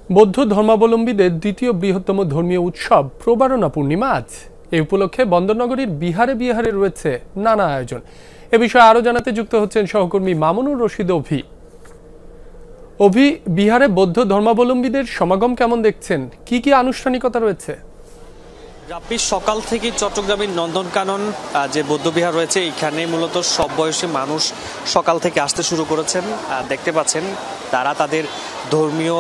বৌদ্ধ ধর্মাবলম্বীদের দ্বিতীয় বৃহত্তম ধর্মীয় উৎসব প্রবারণা পূর্ণিমা আজ। এই উপলক্ষে বন্দরনগরীর বিহারে বিহারে রয়েছে নানা আয়োজন। এ বিষয়ে আরো জানাতে যুক্ত হচ্ছেন সহকর্মী মামুনুর রশিদ অভি। বিহারে বৌদ্ধ ধর্মাবলম্বীদের সমাগম কেমন দেখছেন, কি কি আনুষ্ঠানিকতা রয়েছে? রাব্বি, সকাল থেকে চট্টগ্রামের নন্দনকানন যে বৌদ্ধবিহার রয়েছে এখানে মূলত সব বয়সী মানুষ সকাল থেকে আসতে শুরু করেছেন। দেখতে পাচ্ছেন তারা তাদের ধর্মীয়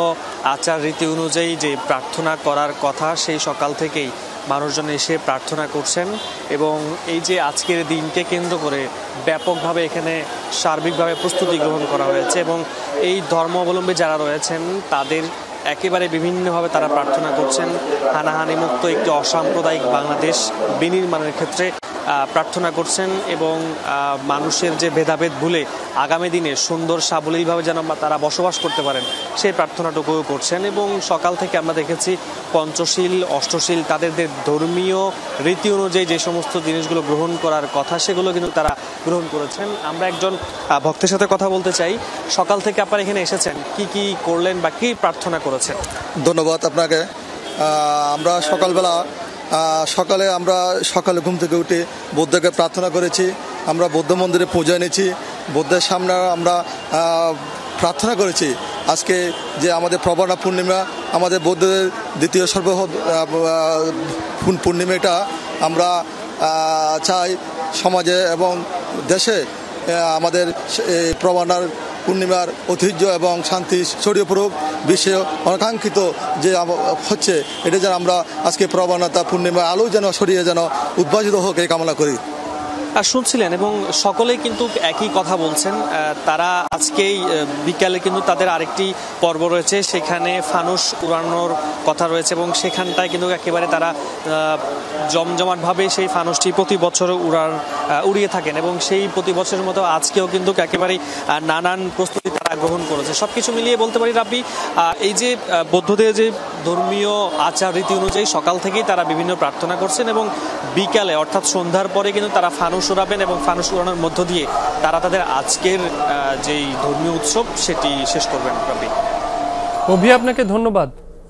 আচার রীতি অনুযায়ী যে প্রার্থনা করার কথা সেই সকাল থেকেই মানুষজন এসে প্রার্থনা করছেন। এবং এই যে আজকের দিনকে কেন্দ্র করে ব্যাপকভাবে এখানে সার্বিকভাবে প্রস্তুতি গ্রহণ করা হয়েছে এবং এই ধর্মাবলম্বী যারা রয়েছেন তাদের একেবারে বিভিন্নভাবে তারা প্রার্থনা করছেন। হানাহানি মুক্ত একটি অসাম্প্রদায়িক বাংলাদেশ বিনির্মাণের ক্ষেত্রে প্রার্থনা করছেন এবং মানুষের যে ভেদাভেদ ভুলে আগামী দিনে সুন্দর সাবলীলভাবে যেন তারা বসবাস করতে পারেন সেই প্রার্থনাটুকুও করছেন। এবং সকাল থেকে আমরা দেখেছি পঞ্চশীল অষ্টশীল তাদের ধর্মীয় রীতি অনুযায়ী যে সমস্ত জিনিসগুলো গ্রহণ করার কথা সেগুলো কিন্তু তারা গ্রহণ করেছেন। আমরা একজন ভক্তের সাথে কথা বলতে চাই। সকাল থেকে আপনারা এখানে এসেছেন, কি কি করলেন বা কি প্রার্থনা করেছেন? ধন্যবাদ আপনাকে। আমরা সকালে ঘুম থেকে উঠে বুদ্ধকে প্রার্থনা করেছি। আমরা বৌদ্ধ মন্দিরে পূজা এনেছি, বুদ্ধের সামনে আমরা প্রার্থনা করেছি। আজকে যে আমাদের প্রবারণা পূর্ণিমা, আমাদের বৌদ্ধদের দ্বিতীয় পূর্ণিমাটা আমরা চাই সমাজে এবং দেশে আমাদের প্রবারণার পূর্ণিমার ঐতিহ্য এবং শান্তি ছড়িয়ে পড়ুক। বিশ্বে অনাকাঙ্ক্ষিত যে হচ্ছে এটা যেন আমরা আজকে প্রবণতা পূর্ণিমা আলো যেন ছড়িয়ে যেন উদ্ভাসিত হোক এই কামনা করি। আর শুনছিলেন এবং সকলেই কিন্তু একই কথা বলছেন। তারা আজকেই বিকালে কিন্তু তাদের আরেকটি পর্ব রয়েছে, সেখানে ফানুস উড়ানোর কথা রয়েছে এবং সেখানটায় কিন্তু একেবারে তারা জমজমাটভাবে সেই ফানুসটি প্রতি বছর উড়িয়ে থাকেন এবং সেই প্রতি বছরের মতো আজকেও কিন্তু একেবারেই নানান প্রস্তুতি তারা গ্রহণ করেছে। সবকিছু মিলিয়ে বলতে পারি রাব্বি, এই যে বৌদ্ধদের যে ধর্মীয় আচার রীতি অনুযায়ী সকাল থেকেই তারা বিভিন্ন প্রার্থনা করছেন এবং বিকালে অর্থাৎ সন্ধ্যার পরে কিন্তু তারা ফানুস উড়াবেন এবং ফানুস উড়ানোর মধ্য দিয়ে তারা তাদের আজকের যেই ধর্মীয় উৎসব সেটি শেষ করবেন। রাব্বি, অভি, আপনাকে ধন্যবাদ।